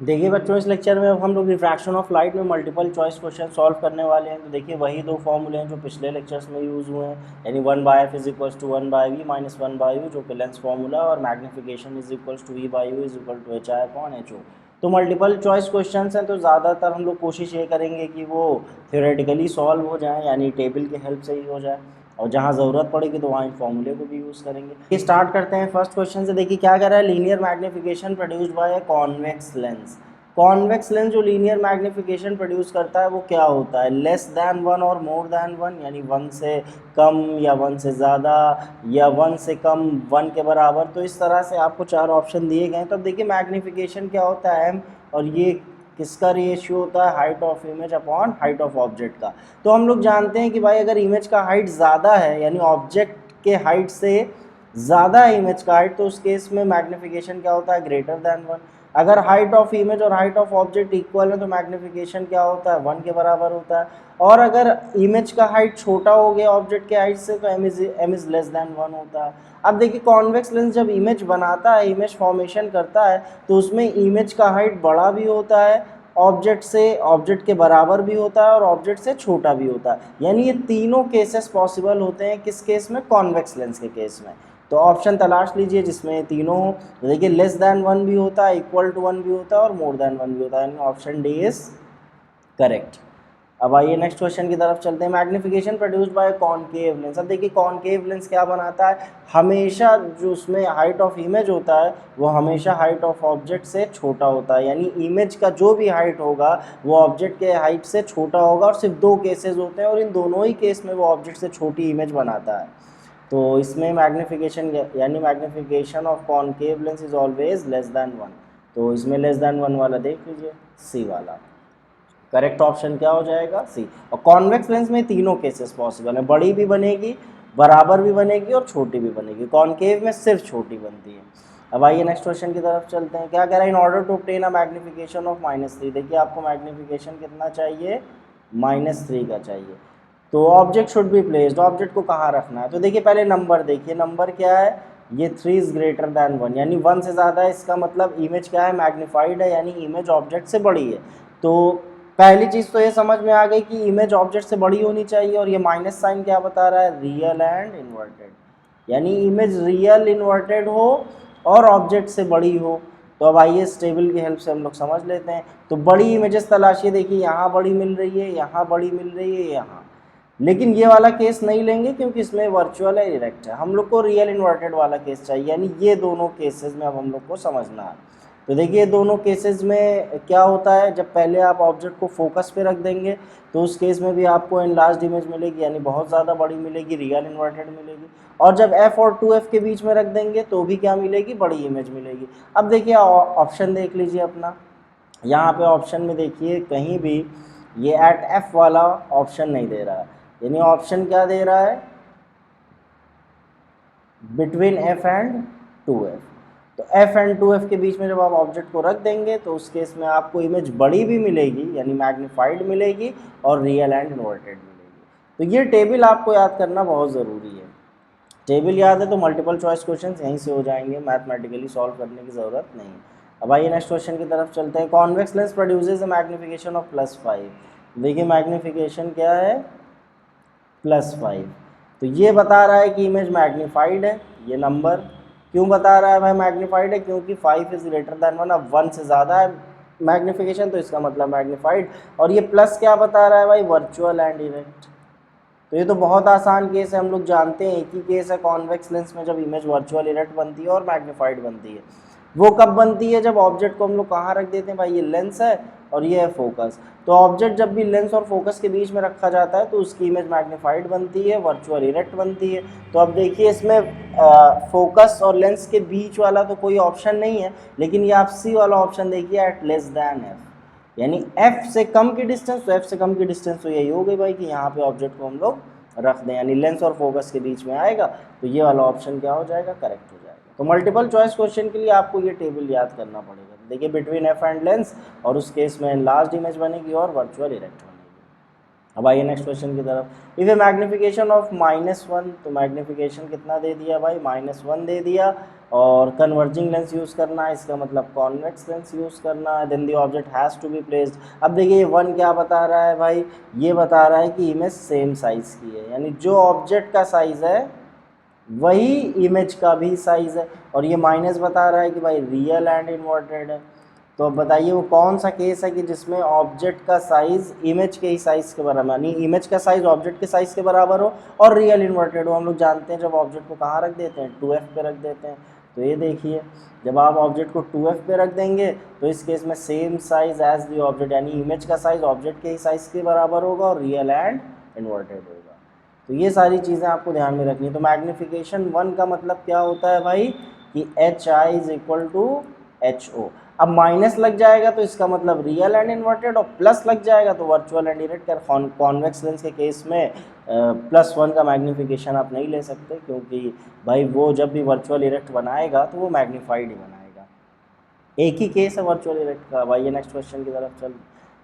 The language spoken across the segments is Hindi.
देखिए बच्चों, इस लेक्चर में अब हम लोग रिफ्रैक्शन ऑफ लाइट में मल्टीपल चॉइस क्वेश्चन सॉल्व करने वाले हैं। तो देखिए वही दो फॉर्मूले हैं जो पिछले लेक्चर्स में यूज़ हुए हैं, यानी 1/f is equals to 1/v minus 1/u जो कि लेंस फॉर्मूला, और magnification is equals to v/u is equal to hi/ho। तो मल्टीपल चॉइस क्वेश्चन हैं, तो ज़्यादातर हम लोग कोशिश ये करेंगे कि वो थ्योरेटिकली सॉल्व हो जाए, यानी टेबल के हेल्प से ही हो जाए, और जहाँ ज़रूरत पड़ेगी तो वहाँ इन फॉर्मूले को भी यूज़ करेंगे। स्टार्ट करते हैं फर्स्ट क्वेश्चन से। देखिए क्या कह रहा है, linear magnification produced by a convex lens. Convex lens जो लीनियर मैग्निफिकेशन प्रोड्यूस करता है वो क्या होता है, लेस दैन वन और मोर दैन वन, यानी वन से कम या वन से ज़्यादा या वन से कम वन के बराबर। तो इस तरह से आपको चार ऑप्शन दिए गए हैं। तो अब देखिए मैग्निफिकेशन क्या होता है, एम, और ये किसका रेशियो होता है, height of image upon height of object का। तो हम लोग जानते हैं कि भाई अगर इमेज का हाइट ज़्यादा है, यानी ऑब्जेक्ट के हाइट से ज़्यादा है इमेज का हाइट, तो उस केस में मैग्निफिकेशन क्या होता है, ग्रेटर दैन वन। अगर हाइट ऑफ इमेज और हाइट ऑफ ऑब्जेक्ट इक्वल है तो मैग्निफिकेशन क्या होता है, वन के बराबर होता है। और अगर इमेज का हाइट छोटा हो गया ऑब्जेक्ट के हाइट से तो M is less than one होता है। अब देखिए कॉन्वेक्स लेंस जब इमेज बनाता है, इमेज फॉर्मेशन करता है, तो उसमें इमेज का हाइट बड़ा भी होता है ऑब्जेक्ट से, ऑब्जेक्ट के बराबर भी होता है और ऑब्जेक्ट से छोटा भी होता है। यानी ये तीनों केसेस पॉसिबल होते हैं किस केस में, कॉन्वेक्स लेंस के केस में। तो ऑप्शन तलाश लीजिए जिसमें तीनों हो। तो देखिए लेस दैन वन भी होता है, इक्वल टू वन भी होता है और मोर दैन वन भी होता है, यानी ऑप्शन डी इज करेक्ट। अब आइए नेक्स्ट क्वेश्चन की तरफ चलते हैं। Magnification produced by concave lens. अब देखिए कॉनकेव लेंस क्या बनाता है, हमेशा जो उसमें हाइट ऑफ इमेज होता है वो हमेशा हाइट ऑफ ऑब्जेक्ट से छोटा होता है, यानी इमेज का जो भी हाइट होगा वो ऑब्जेक्ट के हाइट से छोटा होगा। और सिर्फ दो केसेस होते हैं और इन दोनों ही केस में वो ऑब्जेक्ट से छोटी इमेज बनाता है। तो इसमें मैग्निफिकेशन यानी magnification of concave lens is always less than one. तो इसमें लेस दैन वन वाला देख लीजिए, सी वाला करेक्ट ऑप्शन क्या हो जाएगा, सी। और कॉन्वेक्स लेंस में तीनों केसेस पॉसिबल है, बड़ी भी बनेगी, बराबर भी बनेगी और छोटी भी बनेगी। कॉनकेव में सिर्फ छोटी बनती है। अब आइए नेक्स्ट क्वेश्चन की तरफ चलते हैं। क्या कह रहा है, in order to obtain a magnification of -3। देखिए आपको मैग्निफिकेशन कितना चाहिए, -3 का चाहिए। तो object should be placed, object को कहाँ रखना है। तो देखिए पहले नंबर देखिए, नंबर क्या है, ये 3 इज ग्रेटर दैन 1, यानी 1 से ज़्यादा है। इसका मतलब इमेज क्या है, मैग्नीफाइड है, यानी इमेज ऑब्जेक्ट से बड़ी है। तो पहली चीज़ तो ये समझ में आ गई कि इमेज ऑब्जेक्ट से बड़ी होनी चाहिए। और ये माइनस साइन क्या बता रहा है, रियल एंड इन्वर्टेड, यानी इमेज रियल इन्वर्टेड हो और ऑब्जेक्ट से बड़ी हो। तो अब आइए इस टेबल की हेल्प से हम लोग समझ लेते हैं। तो बड़ी इमेजेस तलाशिए, देखिए यहाँ बड़ी मिल रही है, यहाँ बड़ी मिल रही है, यहाँ। लेकिन ये वाला केस नहीं लेंगे क्योंकि इसमें वर्चुअल है, डायरेक्ट है। हम लोग को रियल इन्वर्टेड वाला केस चाहिए, यानी ये दोनों केसेस में अब हम लोग को समझना है। तो देखिए दोनों केसेस में क्या होता है, जब पहले आप ऑब्जेक्ट को फोकस पे रख देंगे तो उस केस में भी आपको एनलार्ज्ड इमेज मिलेगी, यानी बहुत ज़्यादा बड़ी मिलेगी, रियल इन्वर्टेड मिलेगी। और जब f और 2f के बीच में रख देंगे तो भी क्या मिलेगी, बड़ी इमेज मिलेगी। अब देखिए ऑप्शन देख लीजिए अपना, यहाँ पे ऑप्शन में देखिए कहीं भी ये एट f वाला ऑप्शन नहीं दे रहा है, यानी ऑप्शन क्या दे रहा है, बिटवीन f एंड 2f। तो f एंड 2f के बीच में जब आप ऑब्जेक्ट को रख देंगे तो उस केस में आपको इमेज बड़ी भी मिलेगी, यानी मैग्नीफाइड मिलेगी, और रियल एंड इन्वर्टेड मिलेगी। तो ये टेबल आपको याद करना बहुत ज़रूरी है। टेबल याद है तो मल्टीपल चॉइस क्वेश्चन यहीं से हो जाएंगे, मैथमेटिकली सॉल्व करने की ज़रूरत नहीं। अब आइए नेक्स्ट क्वेश्चन की तरफ चलते हैं। Convex lens produces a magnification of +5। देखिए मैग्निफिकेशन क्या है, +5। तो ये बता रहा है कि इमेज मैग्नीफाइड है। ये नंबर क्यों बता रहा है भाई मैग्नीफाइड है, क्योंकि 5 इज ग्रेटर दैन 1, अब 1 से ज़्यादा है मैग्निफिकेशन, तो इसका मतलब मैग्नीफाइड। और ये प्लस क्या बता रहा है भाई, वर्चुअल एंड इरेक्ट। तो ये तो बहुत आसान केस है, हम लोग जानते हैं एक ही केस है कॉन्वेक्स लेंस में, जब इमेज वर्चुअल इरेक्ट बनती है और मैग्नीफाइड बनती है। वो कब बनती है, जब ऑब्जेक्ट को हम लोग कहाँ रख देते हैं भाई, ये लेंस है और ये है फोकस। तो ऑब्जेक्ट जब भी लेंस और फोकस के बीच में रखा जाता है तो उसकी इमेज मैग्नीफाइड बनती है, वर्चुअल इरेक्ट बनती है। तो अब देखिए इसमें फोकस और लेंस के बीच वाला तो कोई ऑप्शन नहीं है, लेकिन ये आप सी वाला ऑप्शन देखिए, एट लेस दैन एफ, यानी f से कम की डिस्टेंस। तो f से कम की डिस्टेंस तो यही हो गई भाई कि यहाँ पे ऑब्जेक्ट को हम लोग रख दें, यानी लेंस और फोकस के बीच में आएगा। तो ये वाला ऑप्शन क्या हो जाएगा, करेक्ट हो जाएगा। तो मल्टीपल चॉइस क्वेश्चन के लिए आपको ये टेबल याद करना पड़ेगा। देखिए बिटवीन f एंड लेंस, और उस केस में लार्ज इमेज बनेगी और वर्चुअल इरेक्ट बनेगी। अब आइए नेक्स्ट क्वेश्चन की तरफ। इफ ए मैग्निफिकेशन ऑफ -1, तो मैग्निफिकेशन कितना दे दिया भाई, -1 दे दिया, और कन्वर्जिंग लेंस यूज़ करना है, इसका मतलब कॉन्वेक्स लेंस यूज़ करना है। Then the object has to be placed. अब देखिए ये 1 क्या बता रहा है भाई, ये बता रहा है कि इमेज सेम साइज़ की है, यानी जो ऑब्जेक्ट का साइज़ है वही इमेज का भी साइज़ है। और ये माइनस बता रहा है कि भाई रियल एंड इन्वर्टेड है। तो अब बताइए वो कौन सा केस है कि जिसमें ऑब्जेक्ट का साइज़ इमेज के ही साइज़ के बराबर, यानी इमेज का साइज़ ऑब्जेक्ट के साइज़ के बराबर हो और रियल इन्वर्टेड हो। हम लोग जानते हैं जब ऑब्जेक्ट को कहाँ रख देते हैं, 2f पे रख देते हैं। तो ये देखिए जब आप ऑब्जेक्ट को 2f पे रख देंगे तो इस केस में same size as the object, यानी इमेज का साइज़ ऑब्जेक्ट के ही साइज़ के बराबर होगा और रियल एंड इन्वर्टेड होगा। तो ये सारी चीज़ें आपको ध्यान में रखनी है। तो मैग्निफिकेशन 1 का मतलब क्या होता है भाई कि HI is equal to HO। अब माइनस लग जाएगा तो इसका मतलब रियल एंड इन्वर्टेड, और प्लस लग जाएगा तो virtual and erect. Convex lens के केस में +1 का मैग्निफिकेशन आप नहीं ले सकते, क्योंकि भाई वो जब भी वर्चुअल इरेक्ट बनाएगा तो वो मैग्नीफाइड ही बनाएगा। एक ही केस है वर्चुअल इरेक्ट का। भाई ये नेक्स्ट क्वेश्चन की तरफ चल।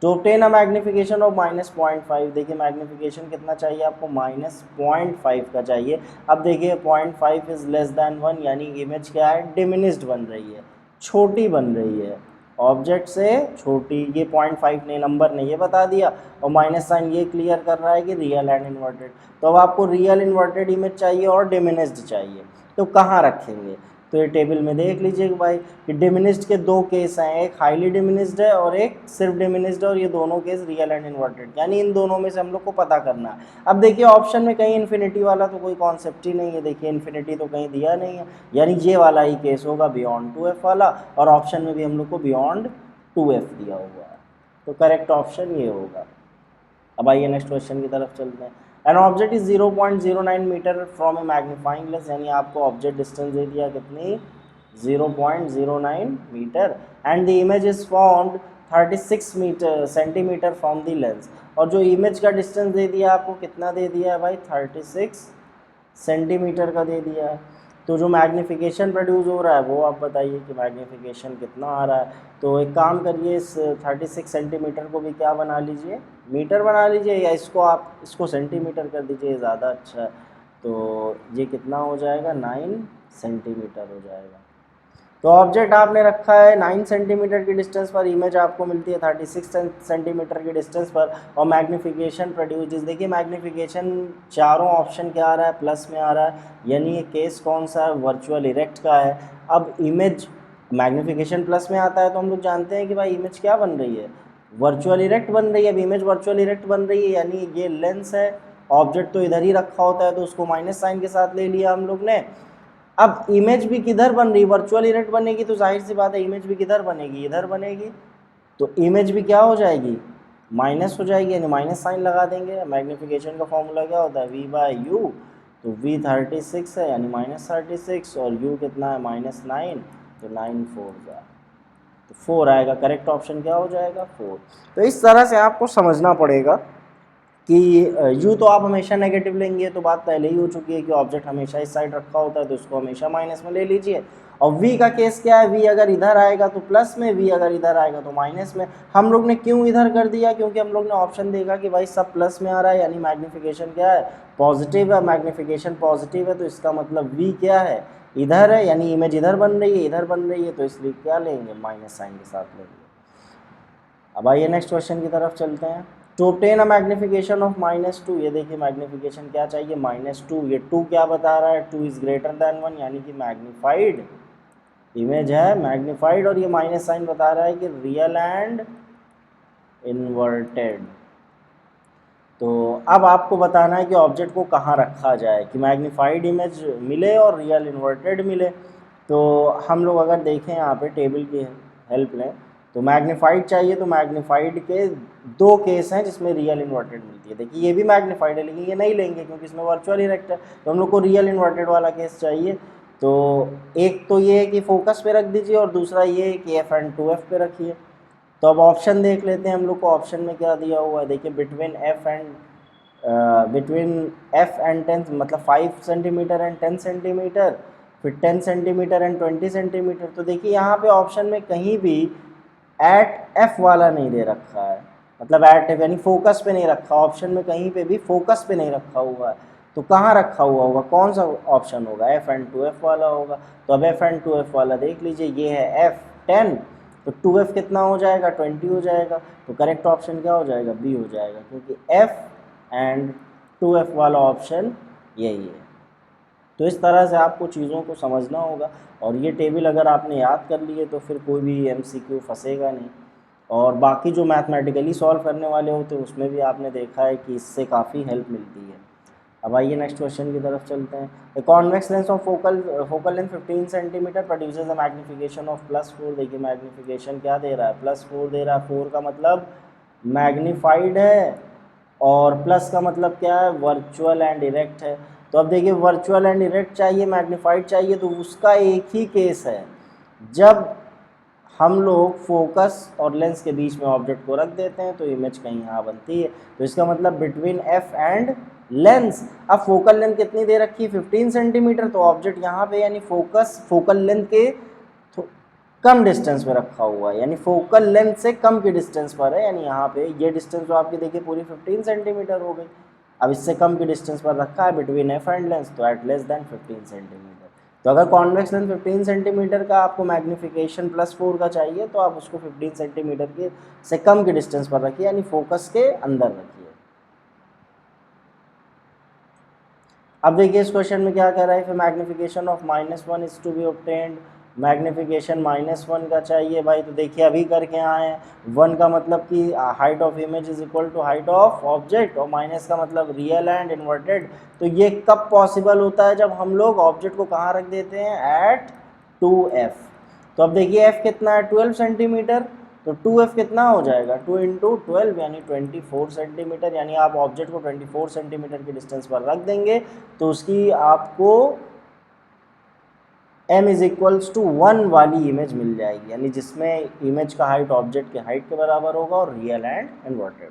To obtain a magnification of -0.5, देखिए मैग्निफिकेशन कितना चाहिए आपको, -0.5 का चाहिए। अब देखिए 0.5 इज लेस दैन 1, यानी इमेज क्या है, डिमिनिस्ड बन रही है, छोटी बन रही है, ऑब्जेक्ट से छोटी। ये 0.5 ने नंबर ने ये बता दिया, और माइनस साइन ये क्लियर कर रहा है कि रियल एंड इन्वर्टेड। तो अब आपको रियल इन्वर्टेड इमेज चाहिए और डिमिनिस्ड चाहिए, तो कहाँ रखेंगे। तो ये टेबल में देख लीजिए भाई कि डिमिनिस्ड के 2 केस हैं, एक हाईली डिमिनिस्ड है और एक सिर्फ डिमिनिस्ड है, और ये दोनों केस रियल एंड इन्वर्टेड, यानी इन दोनों में से हम लोग को पता करना है। अब देखिए ऑप्शन में कहीं इन्फिनिटी वाला तो कोई कॉन्सेप्ट ही नहीं है, देखिए इन्फिनिटी तो कहीं दिया नहीं है, यानी ये वाला ही केस होगा बियॉन्ड 2f वाला, और ऑप्शन में भी हम लोग को बियॉन्ड 2f दिया हुआ है, तो करेक्ट ऑप्शन ये होगा। अब आइए नेक्स्ट क्वेश्चन की तरफ चलते हैं। An object is 0.09 metre from a magnifying glass, यानी आपको ऑब्जेक्ट डिस्टेंस दे दिया कितनी, 0.09 metre, and the image is found 36 centimetre from the lens. और जो इमेज का डिस्टेंस दे दिया आपको कितना दे दिया है भाई, 36 सेंटीमीटर का दे दिया है। तो जो मैग्नीफिकेशन प्रोड्यूस हो रहा है वो आप बताइए कि मैग्नीफिकेशन कितना आ रहा है। तो एक काम करिए, इस 36 सेंटीमीटर को भी क्या बना लीजिए, मीटर बना लीजिए, या इसको सेंटीमीटर कर दीजिए, ज़्यादा अच्छा है। तो ये कितना हो जाएगा, 9 सेंटीमीटर हो जाएगा। तो ऑब्जेक्ट आपने रखा है 9 सेंटीमीटर की डिस्टेंस पर, इमेज आपको मिलती है 36 सेंटीमीटर की डिस्टेंस पर, और मैग्नीफिकेशन प्रोड्यूस, देखिए मैग्नीफिकेशन चारों ऑप्शन क्या आ रहा है, प्लस में आ रहा है, यानी ये केस कौन सा है, वर्चुअल इरेक्ट का है। अब इमेज मैग्नीफिकेशन प्लस में आता है तो हम लोग जानते हैं कि भाई इमेज क्या बन रही है, वर्चुअल इरेक्ट बन रही है। अब इमेज वर्चुअल इरेक्ट बन रही है, यानी ये लेंस है, ऑब्जेक्ट तो इधर ही रखा होता है तो उसको माइनस साइन के साथ ले लिया हम लोग ने। अब इमेज भी किधर बन रही, वर्चुअल इरेक्ट बनेगी तो जाहिर सी बात है इमेज भी किधर बनेगी, इधर बनेगी, तो इमेज भी क्या हो जाएगी, माइनस हो जाएगी, यानी माइनस साइन लगा देंगे। मैग्नीफिकेशन का फॉर्मूला क्या होता है, V/U, तो V 36 है यानी -36, और U कितना है, -9, तो 9 4 जा, तो 4 आएगा। करेक्ट ऑप्शन क्या हो जाएगा, 4। तो इस तरह से आपको समझना पड़ेगा कि यू तो आप हमेशा नेगेटिव लेंगे, तो बात पहले ही हो चुकी है कि ऑब्जेक्ट हमेशा इस साइड रखा होता है तो उसको हमेशा माइनस में ले लीजिए। और वी का केस क्या है, वी अगर इधर आएगा तो प्लस में, वी अगर इधर आएगा तो माइनस में। हम लोग ने क्यों इधर कर दिया, क्योंकि हम लोग ने ऑप्शन देखा कि भाई सब प्लस में आ रहा है, यानी मैग्नीफिकेशन क्या है, पॉजिटिव है, मैग्नीफिकेशन पॉजिटिव है, तो इसका मतलब वी क्या है, इधर है, यानी इमेज इधर बन रही है, इधर बन रही है, तो इसलिए क्या लेंगे, माइनस साइन के साथ लेंगे। अब आइए नेक्स्ट क्वेश्चन की तरफ चलते हैं। To obtain a magnification of -2, ये देखिए मैग्निफिकेशन क्या चाहिए, -2, ये 2 क्या बता रहा है, 2 इज ग्रेटर दैन 1, यानी कि मैग्नीफाइड इमेज है, मैग्नीफाइड, और ये माइनस साइन बता रहा है कि रियल एंड इन्वर्टेड। तो अब आपको बताना है कि ऑब्जेक्ट को कहाँ रखा जाए कि मैग्नीफाइड इमेज मिले और रियल इन्वर्टेड मिले। तो हम लोग अगर देखें यहाँ पे टेबल की हेल्प लें, तो मैग्नीफाइड चाहिए, तो मैग्नीफाइड के 2 केस हैं जिसमें रियल इन्वर्टेड मिलती है। देखिए ये भी मैग्नीफाइड है लेकिन ये नहीं लेंगे क्योंकि इसमें वर्चुअल इरेक्ट है, तो हम लोग को रियल इन्वर्टेड वाला केस चाहिए। तो एक तो ये है कि फोकस पे रख दीजिए, और दूसरा ये है कि F/2F पे रखिए। तो अब ऑप्शन देख लेते हैं हम लोग को, ऑप्शन में क्या दिया हुआ है, देखिए बिटवीन एफ एंड 10, मतलब 5 सेंटीमीटर एंड 10 सेंटीमीटर, फिर 10 सेंटीमीटर एंड 20 सेंटीमीटर। तो देखिए यहाँ पे ऑप्शन में कहीं भी एट एफ वाला नहीं दे रखा है, मतलब एट एफ यानी फोकस पे नहीं रखा, ऑप्शन में कहीं पे भी फोकस पे नहीं रखा हुआ है, तो कहाँ रखा हुआ होगा, कौन सा ऑप्शन होगा, एफ एंड टू एफ वाला होगा। तो अब एफ एंड टू एफ वाला देख लीजिए, ये है एफ 10, तो टू एफ कितना हो जाएगा, 20 हो जाएगा। तो करेक्ट ऑप्शन क्या हो जाएगा, बी हो जाएगा, क्योंकि एफ एंड टू एफ वाला ऑप्शन यही है। तो इस तरह से आपको चीज़ों को समझना होगा, और ये टेबल अगर आपने याद कर लिए तो फिर कोई भी एमसीक्यू फंसेगा नहीं। और बाकी जो मैथमेटिकली सॉल्व करने वाले होते हैं उसमें भी आपने देखा है कि इससे काफ़ी हेल्प मिलती है। अब आइए नेक्स्ट क्वेश्चन की तरफ चलते हैं। A convex lens of focal length 15 centimetre produces a magnification of +4। देखिए मैग्निफिकेशन क्या दे रहा है, +4 दे रहा है। 4 का मतलब मैग्नीफाइड है, और प्लस का मतलब क्या है, वर्चुअल एंड डायरेक्ट है। तो अब देखिए वर्चुअल एंड डायरेक्ट चाहिए, मैग्नीफाइड चाहिए, तो उसका एक ही केस है, जब हम लोग फोकस और लेंस के बीच में ऑब्जेक्ट को रख देते हैं तो इमेज कहीं यहाँ बनती है। तो इसका मतलब बिटवीन एफ एंड लेंस। अब फोकल लेंथ कितनी दे रखी है, 15 सेंटीमीटर, तो ऑब्जेक्ट यहाँ पे यानी फोकस फोकल लेंथ के कम डिस्टेंस पे रखा हुआ है, यानी फोकल लेंथ से कम की डिस्टेंस पर है, यानी यहाँ पे ये डिस्टेंस तो आपकी देखिए पूरी 15 सेंटीमीटर हो गई। अब इससे कम की डिस्टेंस पर रखा है बिटवीन एफ एंड लेंस, तो एट लेस देन 15 सेंटीमीटर। तो अगर कॉन्वेक्स लेंस 15 सेंटीमीटर का आपको मैग्नीफिकेशन +4 का चाहिए, तो आप उसको 15 सेंटीमीटर के से कम की डिस्टेंस पर रखिए, यानी फोकस के अंदर रखिए। अब देखिए इस क्वेश्चन में क्या कह रहा है, फिर magnification of -1 is to be obtained. Magnification -1 का चाहिए भाई, तो देखिए अभी करके आए हैं। 1 का मतलब कि height of image is equal to height of object, और माइनस का मतलब रियल एंड इन्वर्टेड। तो ये कब पॉसिबल होता है, जब हम लोग ऑब्जेक्ट को कहाँ रख देते हैं, एट 2f। तो अब देखिए f कितना है, 12 सेंटीमीटर, तो 2f कितना हो जाएगा, 2 इंटू 12 यानी 24 सेंटीमीटर, यानी आप ऑब्जेक्ट को 24 सेंटीमीटर की डिस्टेंस पर रख देंगे तो उसकी आपको m इज इक्वल्स टू 1 वाली इमेज मिल जाएगी, यानी जिसमें इमेज का हाइट ऑब्जेक्ट के हाइट के बराबर होगा और रियल एंड इन्वर्टेड।